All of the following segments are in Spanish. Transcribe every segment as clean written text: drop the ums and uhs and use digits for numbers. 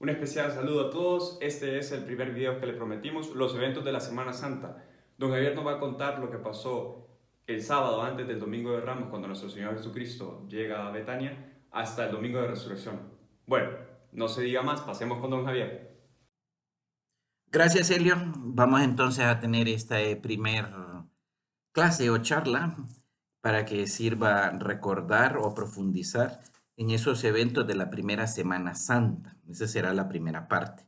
Un especial saludo a todos. Este es el primer video que le prometimos, los eventos de la Semana Santa. Don Javier nos va a contar lo que pasó el sábado antes del Domingo de Ramos, cuando nuestro Señor Jesucristo llega a Betania, hasta el Domingo de Resurrección. Bueno, no se diga más, pasemos con don Javier. Gracias, Elio. Vamos entonces a tener esta primer clase o charla para que sirva recordar o profundizar en esos eventos de la primera Semana Santa. Esa será la primera parte.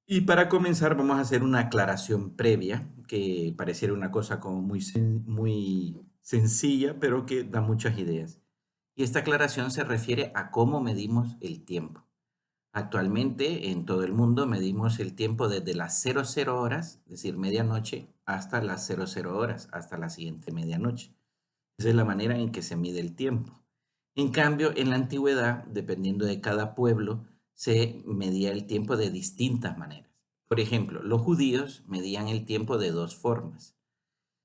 Y para comenzar vamos a hacer una aclaración previa, que pareciera una cosa como muy sencilla, pero que da muchas ideas. Y esta aclaración se refiere a cómo medimos el tiempo. Actualmente en todo el mundo medimos el tiempo desde las 00 horas, es decir, medianoche, hasta las 00 horas, hasta la siguiente medianoche. Esa es la manera en que se mide el tiempo. En cambio, en la antigüedad, dependiendo de cada pueblo, se medía el tiempo de distintas maneras. Por ejemplo, los judíos medían el tiempo de dos formas: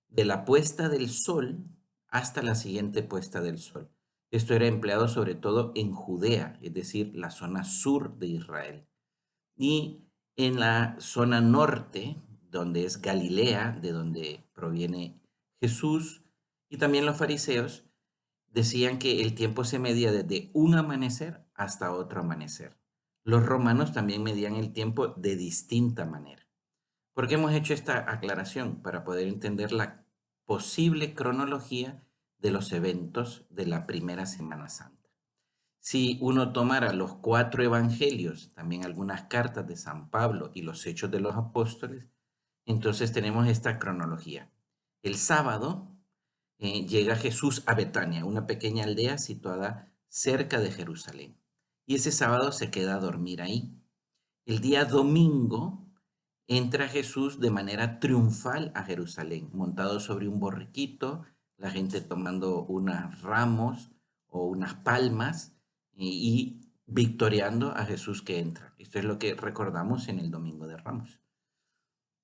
de la puesta del sol hasta la siguiente puesta del sol. Esto era empleado sobre todo en Judea, es decir, la zona sur de Israel. Y en la zona norte, donde es Galilea, de donde proviene Jesús, y también los fariseos decían que el tiempo se medía desde un amanecer hasta otro amanecer. Los romanos también medían el tiempo de distinta manera. ¿Por qué hemos hecho esta aclaración? Para poder entender la posible cronología de los eventos de la primera Semana Santa. Si uno tomara los 4 evangelios, también algunas cartas de San Pablo y los Hechos de los Apóstoles, entonces tenemos esta cronología. El sábado llega Jesús a Betania, una pequeña aldea situada cerca de Jerusalén. Y ese sábado se queda a dormir ahí. El día domingo entra Jesús de manera triunfal a Jerusalén, montado sobre un borriquito, la gente tomando unos ramos o unas palmas y victoriando a Jesús que entra. Esto es lo que recordamos en el Domingo de Ramos.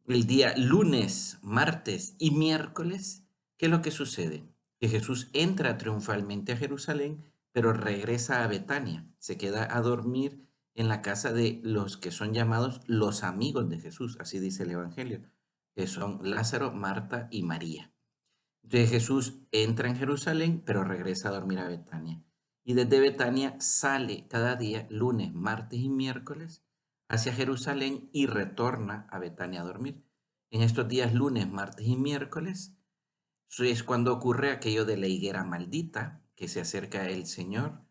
El día lunes, martes y miércoles, ¿qué es lo que sucede? Que Jesús entra triunfalmente a Jerusalén, pero regresa a Betania, se queda a dormir en la casa de los que son llamados los amigos de Jesús, así dice el Evangelio, que son Lázaro, Marta y María. Entonces Jesús entra en Jerusalén, pero regresa a dormir a Betania. Y desde Betania sale cada día, lunes, martes y miércoles, hacia Jerusalén y retorna a Betania a dormir. En estos días, lunes, martes y miércoles, eso es cuando ocurre aquello de la higuera maldita, que se acerca el Señor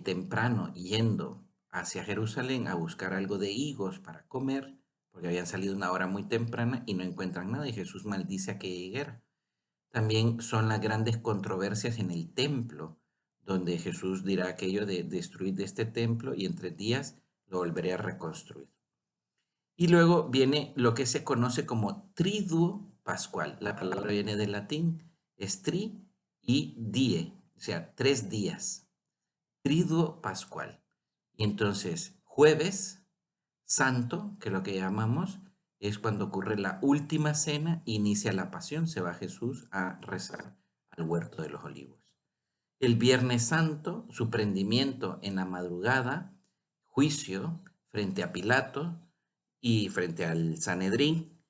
temprano yendo hacia Jerusalén a buscar algo de higos para comer, porque habían salido una hora muy temprana y no encuentran nada, y Jesús maldice aquella higuera. También son las grandes controversias en el templo, donde Jesús dirá aquello de destruir de este templo y en 3 días lo volveré a reconstruir. Y luego viene lo que se conoce como triduo pascual. La palabra viene del latín, es tri y die, o sea, 3 días. Triduo pascual. Y entonces, jueves santo, que lo que llamamos, es cuando ocurre la última cena, inicia la pasión, se va Jesús a rezar al huerto de los olivos. El viernes santo, su prendimiento en la madrugada, juicio frente a Pilato y frente al Sanedrín,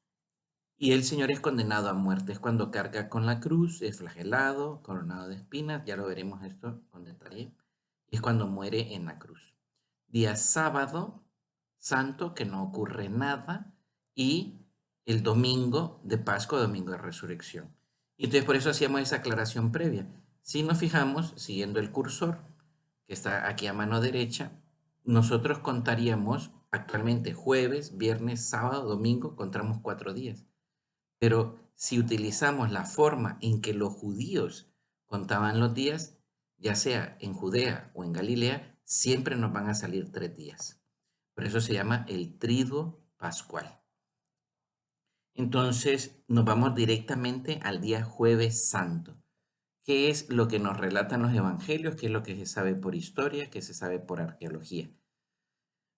y el Señor es condenado a muerte. Es cuando carga con la cruz, es flagelado, coronado de espinas, ya lo veremos esto con detalle, y es cuando muere en la cruz. Día sábado santo, que no ocurre nada, y el domingo de Pascua, domingo de resurrección. Y entonces por eso hacíamos esa aclaración previa. Si nos fijamos, siguiendo el cursor, que está aquí a mano derecha, nosotros contaríamos actualmente jueves, viernes, sábado, domingo, contamos 4 días. Pero si utilizamos la forma en que los judíos contaban los días, ya sea en Judea o en Galilea, siempre nos van a salir 3 días. Por eso se llama el triduo pascual. Entonces nos vamos directamente al día jueves santo. ¿Qué es lo que nos relatan los evangelios? ¿Qué es lo que se sabe por historia? ¿Qué se sabe por arqueología?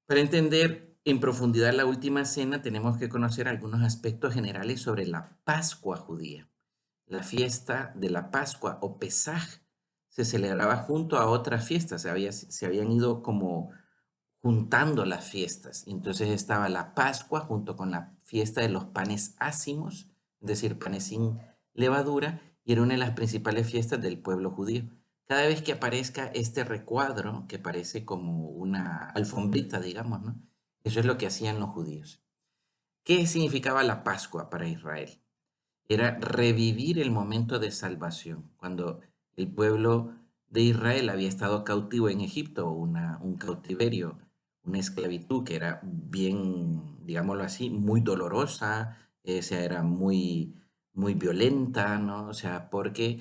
Para entender en profundidad la última cena, tenemos que conocer algunos aspectos generales sobre la Pascua judía. La fiesta de la Pascua o Pesaj se celebraba junto a otras fiestas, se habían ido como juntando las fiestas. Entonces estaba la Pascua junto con la fiesta de los panes ácimos, es decir, panes sin levadura, y era una de las principales fiestas del pueblo judío. Cada vez que aparezca este recuadro, que parece como una alfombrita, digamos, ¿no? Eso es lo que hacían los judíos. ¿Qué significaba la Pascua para Israel? Era revivir el momento de salvación, cuando el pueblo de Israel había estado cautivo en Egipto, un cautiverio, una esclavitud que era bien, digámoslo así, muy dolorosa, o sea, era muy violenta, ¿no? O sea, porque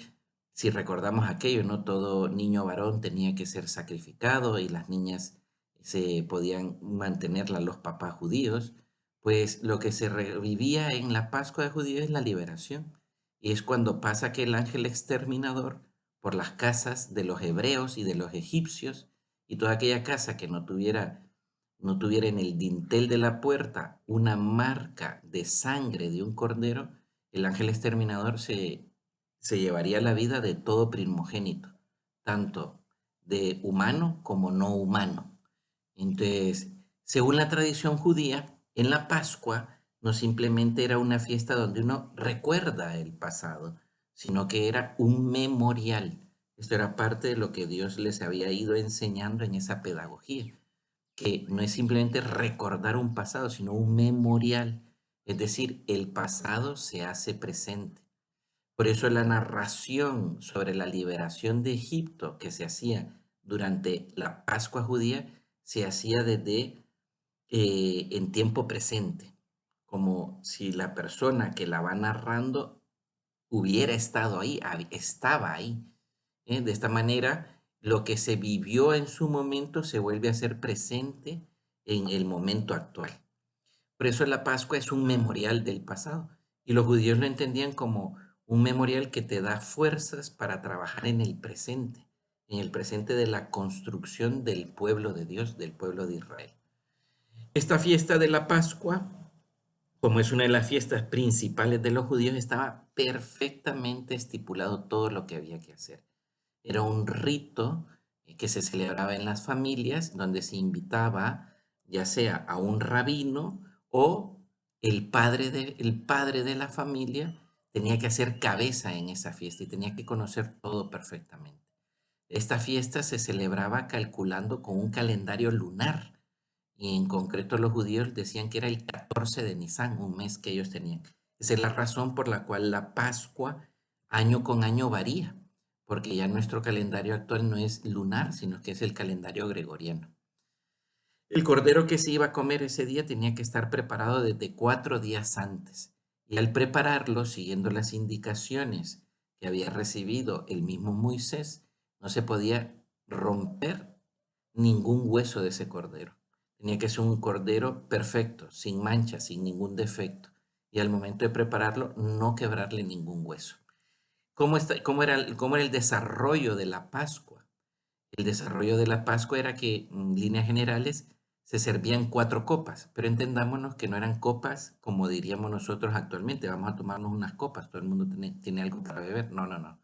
si recordamos aquello, ¿no? Todo niño varón tenía que ser sacrificado y las niñas se podían mantenerla los papás judíos. Pues lo que se revivía en la Pascua de Judíos es la liberación. Y es cuando pasa que el ángel exterminador por las casas de los hebreos y de los egipcios, y toda aquella casa que no tuviera en el dintel de la puerta una marca de sangre de un cordero, el ángel exterminador se llevaría la vida de todo primogénito, tanto de humano como no humano. Entonces, según la tradición judía, en la Pascua no simplemente era una fiesta donde uno recuerda el pasado, sino que era un memorial. Esto era parte de lo que Dios les había ido enseñando en esa pedagogía, que no es simplemente recordar un pasado, sino un memorial. Es decir, el pasado se hace presente. Por eso la narración sobre la liberación de Egipto que se hacía durante la Pascua judía se hacía desde en tiempo presente, como si la persona que la va narrando hubiera estado ahí, estaba ahí. De esta manera, lo que se vivió en su momento se vuelve a ser presente en el momento actual. Por eso la Pascua es un memorial del pasado. Y los judíos lo entendían como un memorial que te da fuerzas para trabajar en el presente de la construcción del pueblo de Dios, del pueblo de Israel. Esta fiesta de la Pascua, como es una de las fiestas principales de los judíos, estaba perfectamente estipulado todo lo que había que hacer. Era un rito que se celebraba en las familias, donde se invitaba ya sea a un rabino o el padre de la familia tenía que hacer cabeza en esa fiesta y tenía que conocer todo perfectamente. Esta fiesta se celebraba calculando con un calendario lunar y en concreto los judíos decían que era el 14 de Nisan, un mes que ellos tenían. Esa es la razón por la cual la Pascua año con año varía, porque ya nuestro calendario actual no es lunar, sino que es el calendario gregoriano. El cordero que se iba a comer ese día tenía que estar preparado desde 4 días antes. Y al prepararlo, siguiendo las indicaciones que había recibido el mismo Moisés, no se podía romper ningún hueso de ese cordero. Tenía que ser un cordero perfecto, sin mancha, sin ningún defecto. Y al momento de prepararlo, no quebrarle ningún hueso. ¿Cómo era el desarrollo de la Pascua? El desarrollo de la Pascua era que, en líneas generales, se servían 4 copas, pero entendámonos que no eran copas como diríamos nosotros actualmente, vamos a tomarnos unas copas, todo el mundo tiene algo para beber. No, no, no.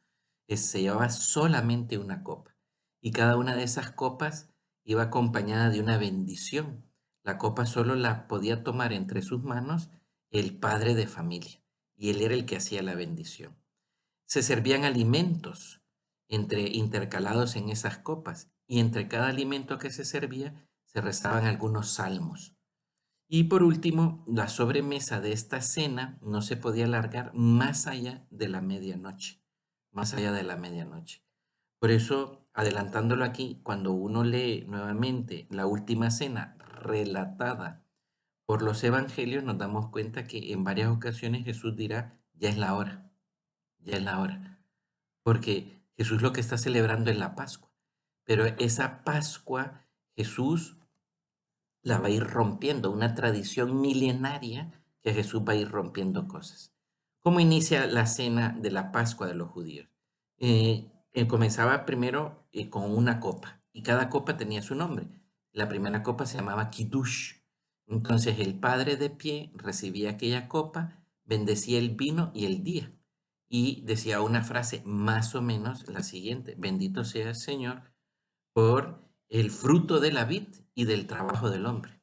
Se llevaba solamente una copa y cada una de esas copas iba acompañada de una bendición. La copa solo la podía tomar entre sus manos el padre de familia y él era el que hacía la bendición. Se servían alimentos intercalados en esas copas y entre cada alimento que se servía se rezaban algunos salmos. Y por último, la sobremesa de esta cena no se podía alargar más allá de la medianoche, más allá de la medianoche. Por eso, adelantándolo aquí, cuando uno lee nuevamente la última cena relatada por los evangelios, nos damos cuenta que en varias ocasiones Jesús dirá, ya es la hora, ya es la hora. Porque Jesús lo que está celebrando es la Pascua. Pero esa Pascua Jesús la va a ir rompiendo, una tradición milenaria que Jesús va a ir rompiendo cosas. ¿Cómo inicia la cena de la Pascua de los judíos? Comenzaba primero con una copa y cada copa tenía su nombre. La primera copa se llamaba Kiddush. Entonces el padre de pie recibía aquella copa, bendecía el vino y el día y decía una frase más o menos la siguiente: bendito sea el Señor por el fruto de la vid y del trabajo del hombre.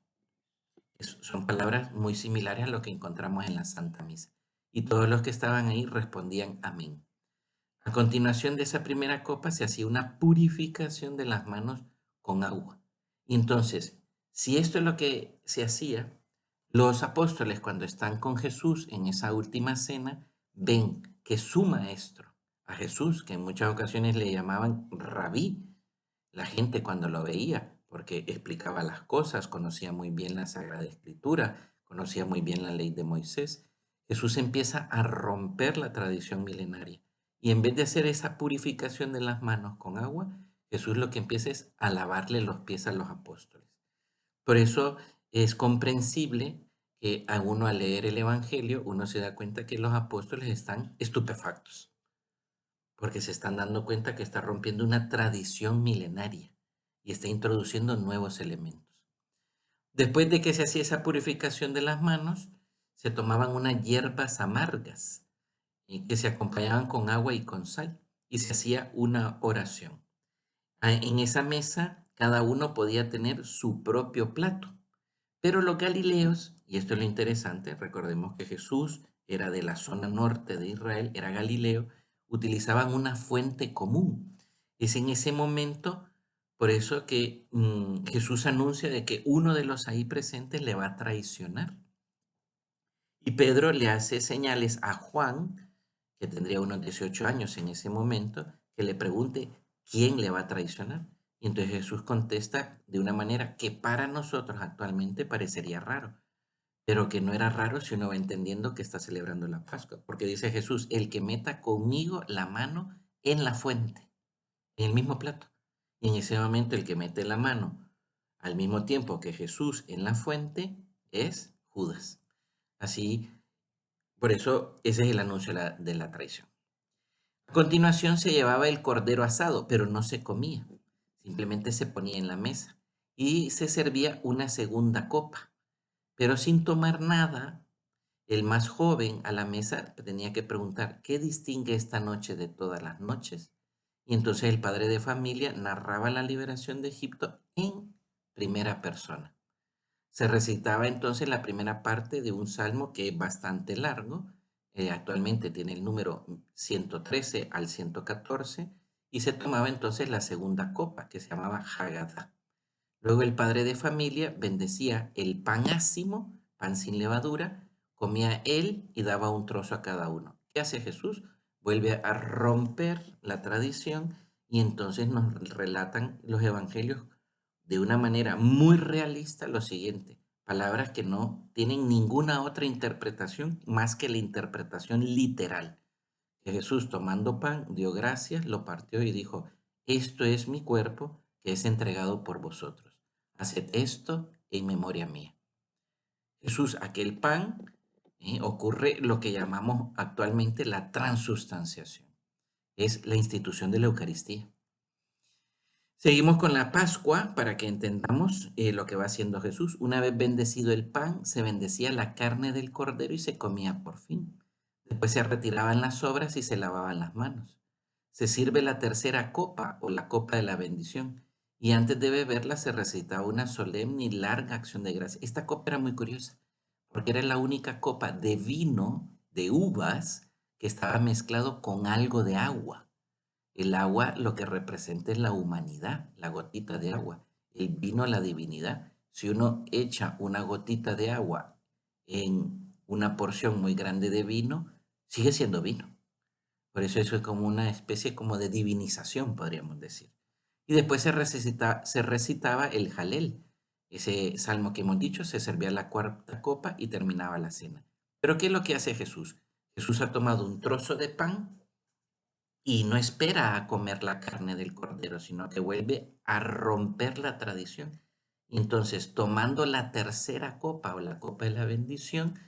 Son palabras muy similares a lo que encontramos en la Santa Misa. Y todos los que estaban ahí respondían amén. A continuación de esa primera copa se hacía una purificación de las manos con agua. Y entonces, si esto es lo que se hacía, los apóstoles cuando están con Jesús en esa última cena, ven que su maestro, a Jesús, que en muchas ocasiones le llamaban rabí, la gente cuando lo veía, porque explicaba las cosas, conocía muy bien la Sagrada Escritura, conocía muy bien la ley de Moisés, Jesús empieza a romper la tradición milenaria. Y en vez de hacer esa purificación de las manos con agua, Jesús lo que empieza es a lavarle los pies a los apóstoles. Por eso es comprensible que a uno al leer el Evangelio, uno se da cuenta que los apóstoles están estupefactos, porque se están dando cuenta que está rompiendo una tradición milenaria y está introduciendo nuevos elementos. Después de que se hacía esa purificación de las manos, se tomaban unas hierbas amargas que se acompañaban con agua y con sal y se hacía una oración. En esa mesa cada uno podía tener su propio plato, pero los galileos, y esto es lo interesante, recordemos que Jesús era de la zona norte de Israel, era galileo, utilizaban una fuente común. Es en ese momento, por eso que Jesús anuncia de que uno de los ahí presentes le va a traicionar. Y Pedro le hace señales a Juan, que tendría unos 18 años en ese momento, que le pregunte quién le va a traicionar. Y entonces Jesús contesta de una manera que para nosotros actualmente parecería raro, pero que no era raro si uno va entendiendo que está celebrando la Pascua. Porque dice Jesús, el que meta conmigo la mano en la fuente, en el mismo plato. Y en ese momento el que mete la mano al mismo tiempo que Jesús en la fuente es Judas. Así, por eso ese es el anuncio de la traición. A continuación se llevaba el cordero asado, pero no se comía, simplemente se ponía en la mesa y se servía una segunda copa, pero sin tomar nada. El más joven a la mesa tenía que preguntar, ¿qué distingue esta noche de todas las noches? Y entonces el padre de familia narraba la liberación de Egipto en primera persona. Se recitaba entonces la primera parte de un salmo que es bastante largo, actualmente tiene el número 113 al 114, y se tomaba entonces la segunda copa, que se llamaba Haggadah. Luego el padre de familia bendecía el pan ácimo, pan sin levadura, comía él y daba un trozo a cada uno. ¿Qué hace Jesús? Vuelve a romper la tradición y entonces nos relatan los evangelios de una manera muy realista lo siguiente: palabras que no tienen ninguna otra interpretación más que la interpretación literal. Que Jesús, tomando pan, dio gracias, lo partió y dijo, esto es mi cuerpo que es entregado por vosotros. Haced esto en memoria mía. Jesús, aquel pan, ocurre lo que llamamos actualmente la transustanciación. Es la institución de la Eucaristía. Seguimos con la Pascua para que entendamos lo que va haciendo Jesús. Una vez bendecido el pan, se bendecía la carne del cordero y se comía por fin. Después se retiraban las sobras y se lavaban las manos. Se sirve la tercera copa o la copa de la bendición. Y antes de beberla se recitaba una solemne y larga acción de gracia. Esta copa era muy curiosa porque era la única copa de vino, de uvas, que estaba mezclado con algo de agua. El agua lo que representa es la humanidad, la gotita de agua. El vino, la divinidad. Si uno echa una gotita de agua en una porción muy grande de vino, sigue siendo vino. Por eso es como una especie como de divinización, podríamos decir. Y después se recitaba el Jalel. Ese salmo que hemos dicho, se servía la cuarta copa y terminaba la cena. Pero ¿qué es lo que hace Jesús? Jesús ha tomado un trozo de pan y no espera a comer la carne del cordero, sino que vuelve a romper la tradición. Y entonces, tomando la tercera copa o la copa de la bendición,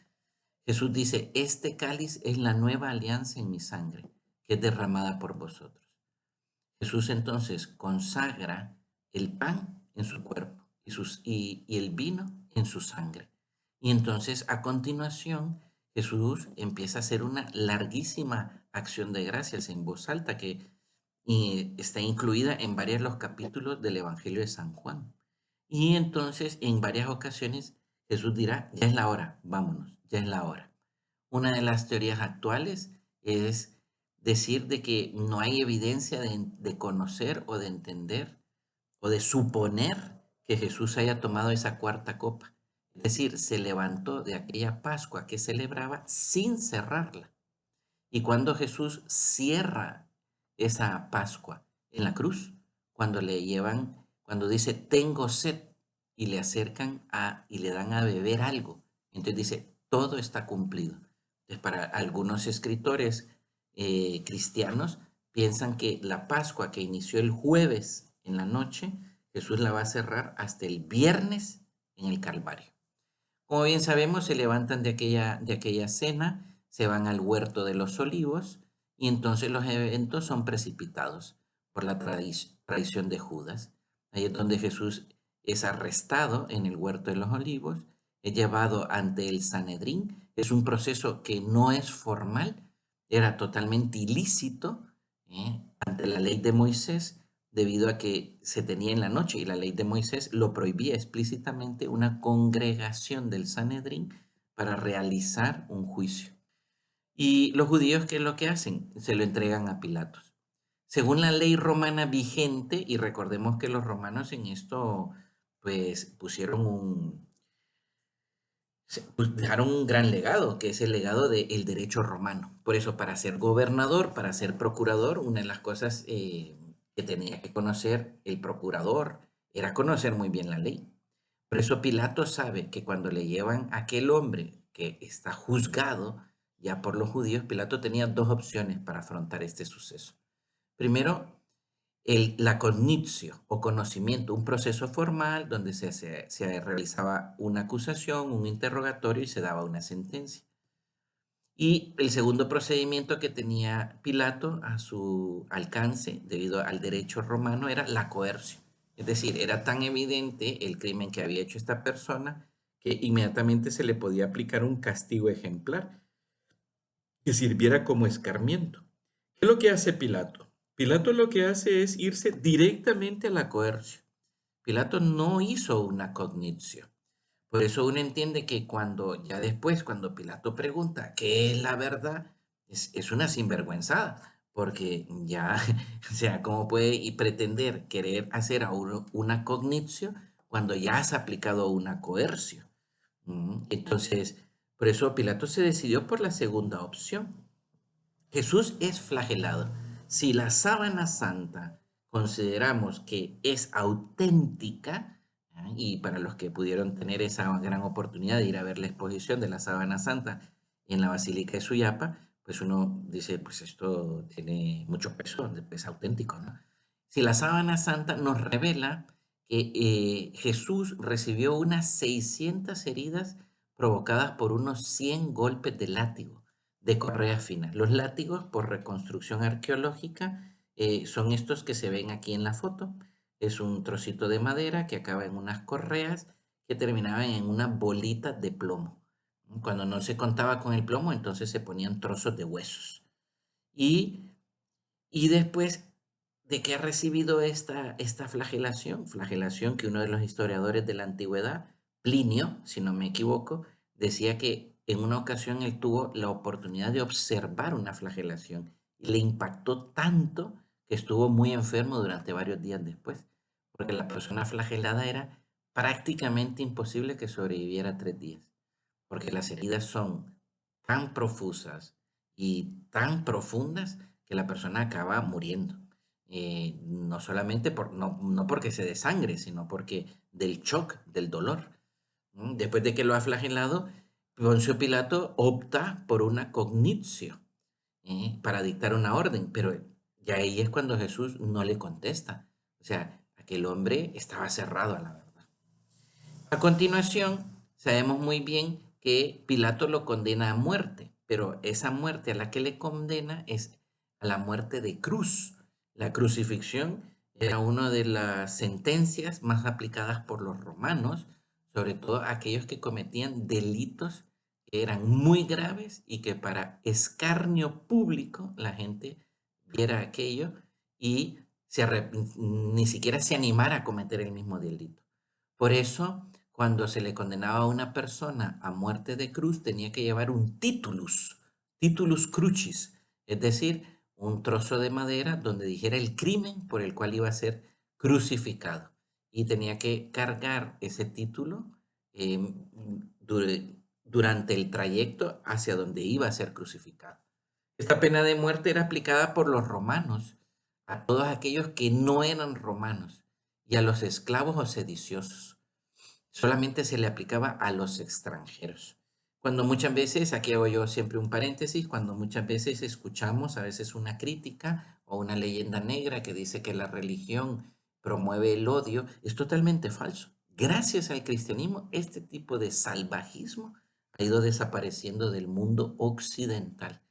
Jesús dice, este cáliz es la nueva alianza en mi sangre, que es derramada por vosotros. Jesús entonces consagra el pan en su cuerpo y el vino en su sangre. Y entonces a continuación Jesús empieza a hacer una larguísima acción de gracias en voz alta que está incluida en varios de los capítulos del Evangelio de San Juan. Y entonces en varias ocasiones Jesús dirá, ya es la hora, vámonos, ya es la hora. Una de las teorías actuales es decir de que no hay evidencia de conocer o de entender o de suponer que Jesús haya tomado esa cuarta copa. Es decir, se levantó de aquella Pascua que celebraba sin cerrarla. Y cuando Jesús cierra esa Pascua en la cruz, cuando le llevan, cuando dice, tengo sed, y le acercan y le dan a beber algo, entonces dice, todo está cumplido. Entonces, para algunos escritores cristianos, piensan que la Pascua que inició el jueves en la noche, Jesús la va a cerrar hasta el viernes en el Calvario. Como bien sabemos, se levantan de aquella cena, se van al huerto de los olivos y entonces los eventos son precipitados por la traición de Judas. Ahí es donde Jesús es arrestado en el huerto de los olivos, es llevado ante el Sanedrín. Es un proceso que no es formal, era totalmente ilícito ante la ley de Moisés, debido a que se tenía en la noche y la ley de Moisés lo prohibía explícitamente una congregación del Sanedrín para realizar un juicio. Y los judíos, ¿qué es lo que hacen? Se lo entregan a Pilatos. Según la ley romana vigente, y recordemos que los romanos en esto, pues dejaron un gran legado, que es el legado del derecho romano. Por eso, para ser gobernador, para ser procurador, una de las cosas que tenía que conocer el procurador era conocer muy bien la ley. Por eso Pilato sabe que cuando le llevan a aquel hombre que está juzgado ya por los judíos, Pilato tenía dos opciones para afrontar este suceso. Primero, la cognitio o conocimiento, un proceso formal donde se realizaba una acusación, un interrogatorio y se daba una sentencia. Y el segundo procedimiento que tenía Pilato a su alcance, debido al derecho romano, era la coerción. Es decir, era tan evidente el crimen que había hecho esta persona que inmediatamente se le podía aplicar un castigo ejemplar que sirviera como escarmiento. ¿Qué es lo que hace Pilato? Pilato lo que hace es irse directamente a la coerción. Pilato no hizo una cognitio. Por eso uno entiende que ya después, cuando Pilato pregunta qué es la verdad, es una sinvergüenzada, porque ya, o sea, ¿cómo puede y pretender querer hacer a uno una cognitio cuando ya has aplicado una coerción? Entonces, por eso Pilato se decidió por la segunda opción. Jesús es flagelado. Si la sábana santa consideramos que es auténtica, y para los que pudieron tener esa gran oportunidad de ir a ver la exposición de la sábana santa en la Basílica de Suyapa, pues uno dice, pues esto tiene mucho peso, es auténtico, ¿no? Si la sábana santa nos revela que Jesús recibió unas 600 heridas provocadas por unos 100 golpes de látigo de correa fina. Los látigos, por reconstrucción arqueológica, son estos que se ven aquí en la foto. Es un trocito de madera que acaba en unas correas que terminaban en una bolita de plomo. Cuando no se contaba con el plomo, entonces se ponían trozos de huesos. Y, y después de que ha recibido esta flagelación que uno de los historiadores de la antigüedad, Plinio, si no me equivoco, decía que en una ocasión él tuvo la oportunidad de observar una flagelación y le impactó tanto que estuvo muy enfermo durante varios días después, porque la persona flagelada era prácticamente imposible que sobreviviera 3 días, porque las heridas son tan profusas y tan profundas que la persona acaba muriendo. No solamente no porque se desangre, sino porque del shock, del dolor. Después de que lo ha flagelado, Poncio Pilato opta por una cognitio para dictar una orden, pero ya ahí es cuando Jesús no le contesta. O sea, aquel hombre estaba cerrado a la verdad. A continuación, sabemos muy bien que Pilato lo condena a muerte, pero esa muerte a la que le condena es a la muerte de cruz. La crucifixión era una de las sentencias más aplicadas por los romanos, sobre todo aquellos que cometían delitos que eran muy graves y que para escarnio público la gente viera aquello y ni siquiera se animara a cometer el mismo delito. Por eso, cuando se le condenaba a una persona a muerte de cruz, tenía que llevar un titulus crucis, es decir, un trozo de madera donde dijera el crimen por el cual iba a ser crucificado. Y tenía que cargar ese título durante el trayecto hacia donde iba a ser crucificado. Esta pena de muerte era aplicada por los romanos a todos aquellos que no eran romanos y a los esclavos o sediciosos. Solamente se le aplicaba a los extranjeros. Cuando muchas veces, aquí hago yo siempre un paréntesis, cuando muchas veces escuchamos a veces una crítica o una leyenda negra que dice que la religión promueve el odio, es totalmente falso. Gracias al cristianismo, este tipo de salvajismo ha ido desapareciendo del mundo occidental.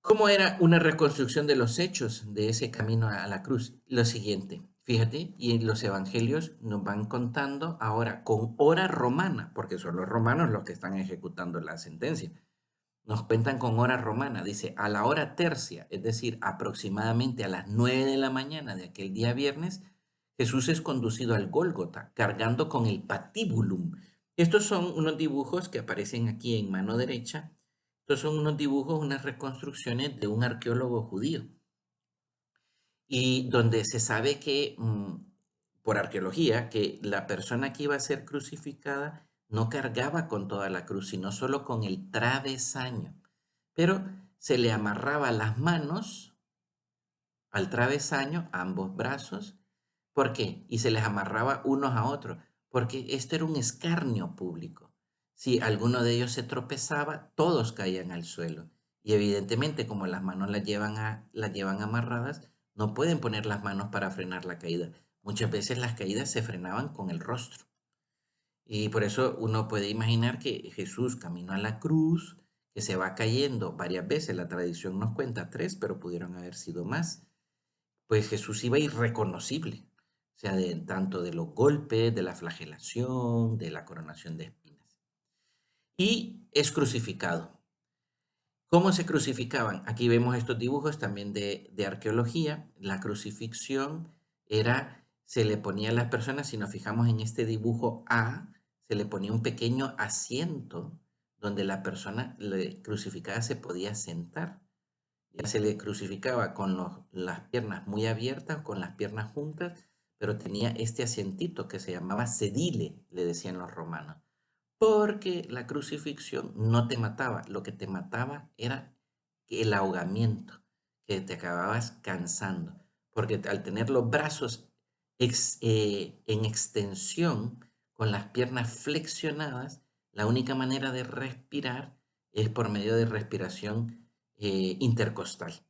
¿Cómo era una reconstrucción de los hechos de ese camino a la cruz? Lo siguiente, fíjate, y en los evangelios nos van contando ahora con hora romana, porque son los romanos los que están ejecutando la sentencia. Nos cuentan con hora romana, dice, a la hora tercia, es decir, aproximadamente a las 9 de la mañana de aquel día viernes, Jesús es conducido al Gólgota, cargando con el patíbulum. Estos son unos dibujos que aparecen aquí en mano derecha. Estos son unos dibujos, unas reconstrucciones de un arqueólogo judío. Y donde se sabe que, por arqueología, que la persona que iba a ser crucificada no cargaba con toda la cruz, sino solo con el travesaño. Pero se le amarraba las manos al travesaño, ambos brazos. ¿Por qué? Y se les amarraba unos a otros, porque esto era un escarnio público. Si alguno de ellos se tropezaba, todos caían al suelo. Y evidentemente, como las manos las llevan amarradas, no pueden poner las manos para frenar la caída. Muchas veces las caídas se frenaban con el rostro. Y por eso uno puede imaginar que Jesús caminó a la cruz, que se va cayendo varias veces. La tradición nos cuenta 3, pero pudieron haber sido más. Pues Jesús iba irreconocible, o sea, tanto de los golpes, de la flagelación, de la coronación de espinas. Y es crucificado. ¿Cómo se crucificaban? Aquí vemos estos dibujos también de arqueología. La crucifixión se le ponía a las personas, si nos fijamos en este dibujo A, se le ponía un pequeño asiento donde la persona crucificada se podía sentar. Ya se le crucificaba con las piernas muy abiertas, con las piernas juntas, pero tenía este asientito que se llamaba sedile, le decían los romanos, porque la crucifixión no te mataba, lo que te mataba era el ahogamiento, que te acababas cansando, porque al tener los brazos en extensión, con las piernas flexionadas, la única manera de respirar es por medio de respiración intercostal.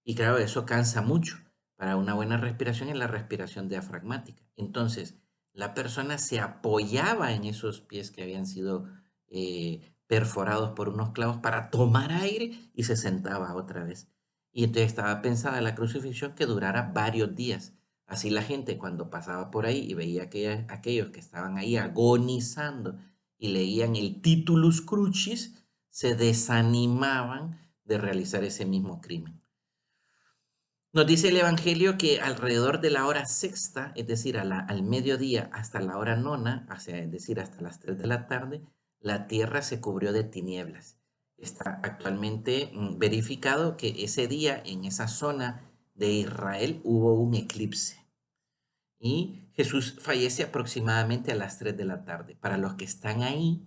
Y claro, eso cansa mucho. Para una buena respiración es la respiración diafragmática. Entonces, la persona se apoyaba en esos pies que habían sido perforados por unos clavos para tomar aire y se sentaba otra vez. Y entonces estaba pensada la crucifixión que durara varios días. Así la gente cuando pasaba por ahí y veía aquellos que estaban ahí agonizando y leían el titulus crucis, se desanimaban de realizar ese mismo crimen. Nos dice el Evangelio que alrededor de la hora sexta, es decir, al mediodía hasta la hora nona, es decir, hasta las 3 de la tarde, la tierra se cubrió de tinieblas. Está actualmente verificado que ese día en esa zona de Israel hubo un eclipse y Jesús fallece aproximadamente a las 3 de la tarde. Para los que están ahí,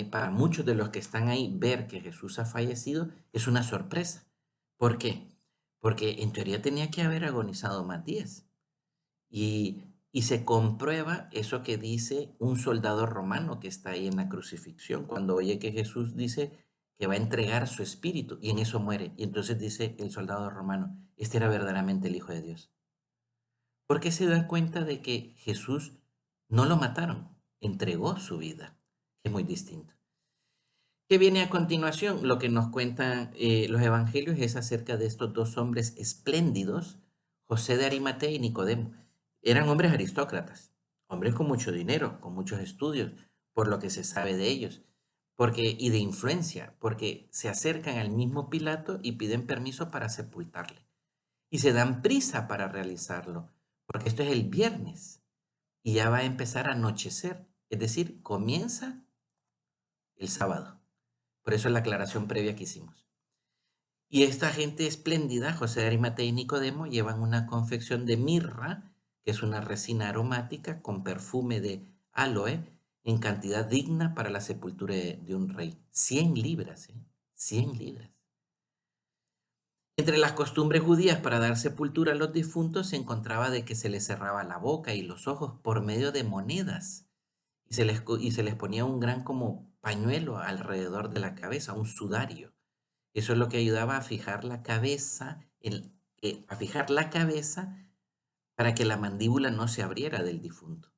para muchos de los que están ahí, ver que Jesús ha fallecido es una sorpresa. ¿Por qué? Porque en teoría tenía que haber agonizado más días. Y se comprueba eso que dice un soldado romano que está ahí en la crucifixión, cuando oye que Jesús dice que va a entregar su espíritu y en eso muere. Y entonces dice el soldado romano, este era verdaderamente el Hijo de Dios. Porque se da cuenta de que Jesús no lo mataron, entregó su vida, que es muy distinto. ¿Qué viene a continuación? Lo que nos cuentan los evangelios es acerca de estos dos hombres espléndidos, José de Arimatea y Nicodemo. Eran hombres aristócratas, hombres con mucho dinero, con muchos estudios, por lo que se sabe de ellos, y de influencia, porque se acercan al mismo Pilato y piden permiso para sepultarle. Y se dan prisa para realizarlo, porque esto es el viernes. y ya va a empezar a anochecer, es decir, comienza el sábado. Por eso es la aclaración previa que hicimos. Y esta gente espléndida, José de Arimatea y Nicodemo, llevan una confección de mirra, que es una resina aromática con perfume de aloe, en cantidad digna para la sepultura de un rey. 100 libras, 100 libras. Entre las costumbres judías para dar sepultura a los difuntos se encontraba de que se les cerraba la boca y los ojos por medio de monedas y se les ponía un gran como pañuelo alrededor de la cabeza, un sudario. Eso es lo que ayudaba a fijar la cabeza, a fijar la cabeza para que la mandíbula no se abriera del difunto.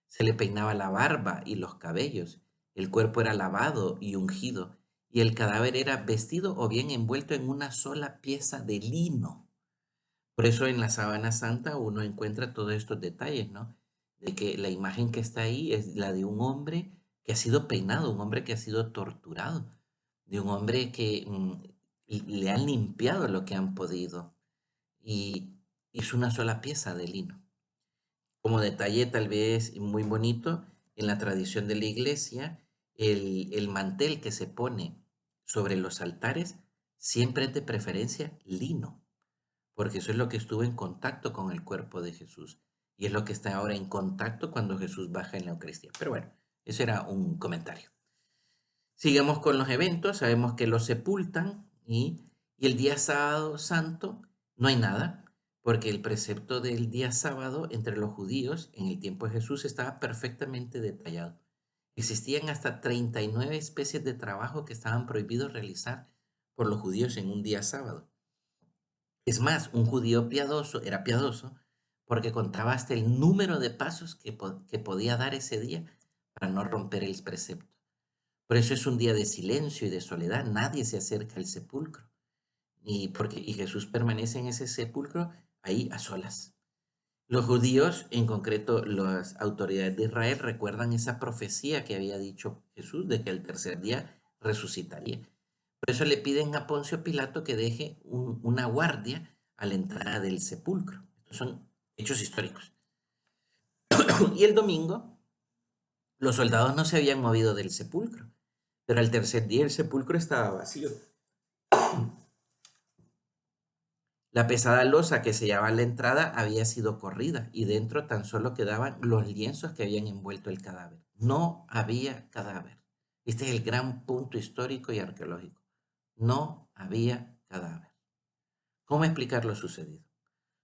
Se le peinaba la barba y los cabellos, el cuerpo era lavado y ungido, y el cadáver era vestido o bien envuelto en una sola pieza de lino. Por eso en la sábana santa uno encuentra todos estos detalles, ¿no? De que la imagen que está ahí es la de un hombre que ha sido peinado, un hombre que ha sido torturado, de un hombre que le han limpiado lo que han podido y hizo una sola pieza de lino. Como detalle tal vez muy bonito, en la tradición de la iglesia, el mantel que se pone sobre los altares siempre es de preferencia lino, porque eso es lo que estuvo en contacto con el cuerpo de Jesús y es lo que está ahora en contacto cuando Jesús baja en la Eucaristía. Pero bueno, eso era un comentario. Sigamos con los eventos, sabemos que los sepultan y el día sábado santo no hay nada, porque el precepto del día sábado entre los judíos en el tiempo de Jesús estaba perfectamente detallado. Existían hasta 39 especies de trabajo que estaban prohibidos realizar por los judíos en un día sábado. Es más, un judío piadoso era piadoso porque contaba hasta el número de pasos que podía dar ese día para no romper el precepto. Por eso es un día de silencio y de soledad. Nadie se acerca al sepulcro. Y Jesús permanece en ese sepulcro ahí a solas. Los judíos, en concreto las autoridades de Israel, recuerdan esa profecía que había dicho Jesús de que el tercer día resucitaría. Por eso le piden a Poncio Pilato que deje una guardia a la entrada del sepulcro. Estos son hechos históricos. Y el domingo, los soldados no se habían movido del sepulcro, pero al tercer día el sepulcro estaba vacío. La pesada losa que sellaba la entrada había sido corrida y dentro tan solo quedaban los lienzos que habían envuelto el cadáver. No había cadáver. Este es el gran punto histórico y arqueológico. No había cadáver. ¿Cómo explicar lo sucedido?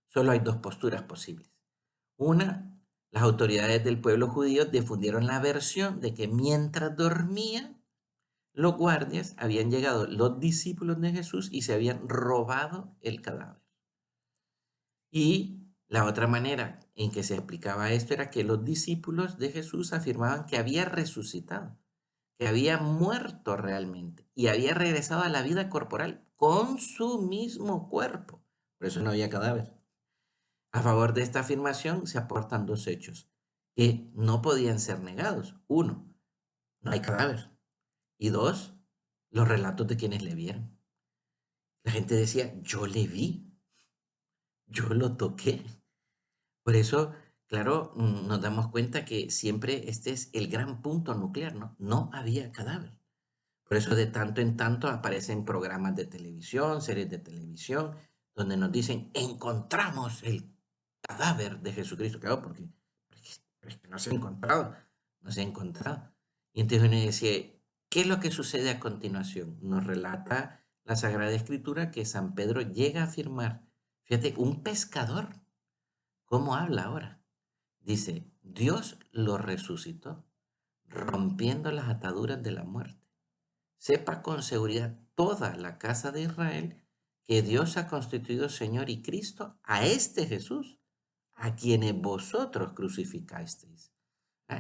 Solo hay dos posturas posibles. Una, las autoridades del pueblo judío difundieron la versión de que mientras dormía, los guardias habían llegado los discípulos de Jesús y se habían robado el cadáver. Y la otra manera en que se explicaba esto era que los discípulos de Jesús afirmaban que había resucitado, que había muerto realmente y había regresado a la vida corporal con su mismo cuerpo. Por eso no había cadáver. A favor de esta afirmación se aportan dos hechos que no podían ser negados. Uno, no hay cadáver. Y dos, los relatos de quienes le vieron. La gente decía, yo le vi, yo lo toqué. Por eso, claro, nos damos cuenta que siempre este es el gran punto nuclear, ¿no? No había cadáver. Por eso de tanto en tanto aparecen programas de televisión, series de televisión, donde nos dicen, encontramos el cadáver de Jesucristo. Claro, porque no se ha encontrado, no se ha encontrado. Y entonces uno dice, ¿qué es lo que sucede a continuación? Nos relata la Sagrada Escritura que San Pedro llega a afirmar, fíjate, un pescador, ¿cómo habla ahora? Dice, Dios lo resucitó, rompiendo las ataduras de la muerte. Sepa con seguridad toda la casa de Israel que Dios ha constituido Señor y Cristo a este Jesús, a quienes vosotros crucificasteis.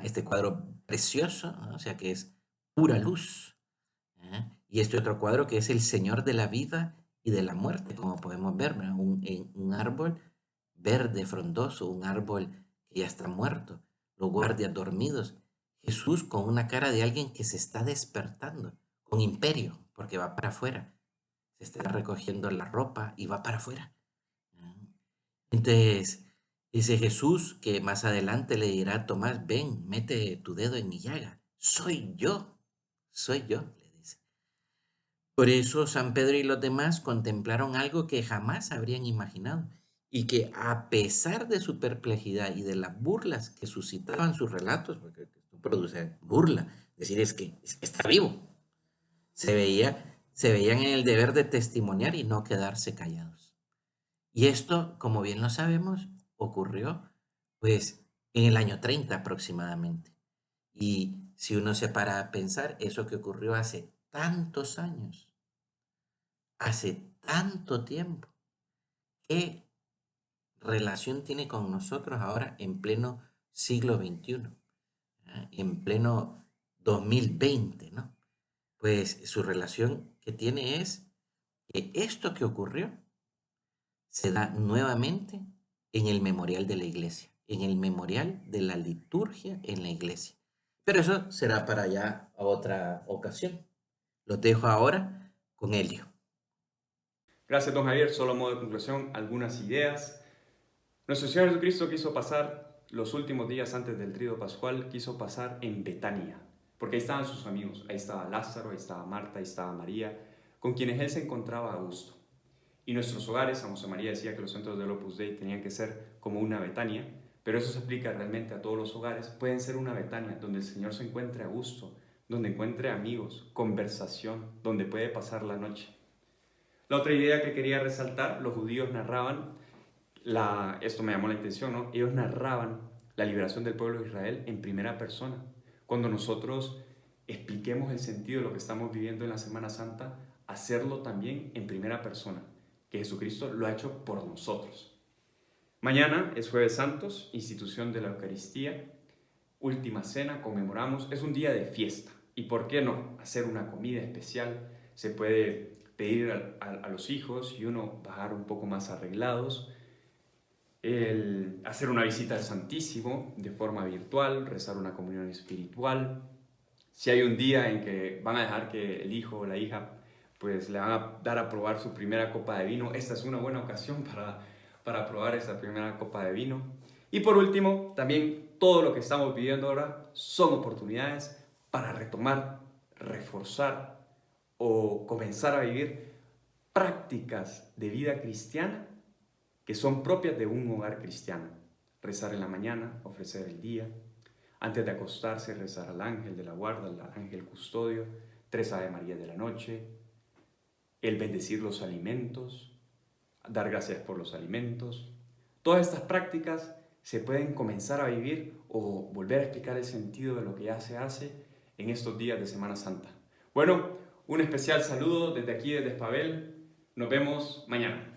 Este cuadro precioso, ¿no? O sea que es pura luz. Y este otro cuadro que es el Señor de la vida y de la muerte, como podemos ver, ¿no? Un árbol verde, frondoso, un árbol que ya está muerto, los guardias dormidos, Jesús con una cara de alguien que se está despertando, con imperio, porque va para afuera, se está recogiendo la ropa y va para afuera. Entonces, Ese Jesús que más adelante le dirá a Tomás, ven, mete tu dedo en mi llaga. Soy yo, le dice. Por eso San Pedro y los demás contemplaron algo que jamás habrían imaginado y que a pesar de su perplejidad y de las burlas que suscitaban sus relatos, porque esto produce burla, decir es que está vivo, se veían en el deber de testimoniar y no quedarse callados. Y esto, como bien lo sabemos, ocurrió pues en el año 30 aproximadamente. Y si uno se para a pensar, eso que ocurrió hace tanto tiempo, ¿qué relación tiene con nosotros ahora en pleno siglo XXI, en pleno 2020, ¿no? Pues su relación que tiene es que esto que ocurrió se da nuevamente en el memorial de la iglesia, en el memorial de la liturgia en la iglesia. Pero eso será para ya otra ocasión. Los dejo ahora con Helio. Gracias, don Javier. Solo a modo de conclusión, algunas ideas. Nuestro Señor Jesucristo quiso pasar los últimos días antes del tríodo pascual, quiso pasar en Betania, porque ahí estaban sus amigos, ahí estaba Lázaro, ahí estaba Marta, ahí estaba María, con quienes él se encontraba a gusto. Y nuestros hogares, San José María decía que los centros del Opus Dei tenían que ser como una Betania, pero eso se aplica realmente a todos los hogares, pueden ser una Betania, donde el Señor se encuentre a gusto, donde encuentre amigos, conversación, donde puede pasar la noche. La otra idea que quería resaltar, los judíos narraban, esto me llamó la atención, ¿no? Ellos narraban la liberación del pueblo de Israel en primera persona. Cuando nosotros expliquemos el sentido de lo que estamos viviendo en la Semana Santa, hacerlo también en primera persona, que Jesucristo lo ha hecho por nosotros. Mañana es Jueves Santos, institución de la Eucaristía, última cena, conmemoramos, es un día de fiesta. ¿Y por qué no? Hacer una comida especial, se puede pedir a los hijos y uno bajar un poco más arreglados, hacer una visita al Santísimo de forma virtual, rezar una comunión espiritual. Si hay un día en que van a dejar que el hijo o la hija pues le van a dar a probar su primera copa de vino, esta es una buena ocasión para probar esa primera copa de vino. Y por último, también todo lo que estamos viviendo ahora son oportunidades para retomar, reforzar o comenzar a vivir prácticas de vida cristiana que son propias de un hogar cristiano. Rezar en la mañana, ofrecer el día, antes de acostarse rezar al ángel de la guarda, al ángel custodio, 3 Ave María de la noche, el bendecir los alimentos, dar gracias por los alimentos. Todas estas prácticas se pueden comenzar a vivir o volver a explicar el sentido de lo que ya se hace en estos días de Semana Santa. Bueno, un especial saludo desde aquí, desde Espabel. Nos vemos mañana.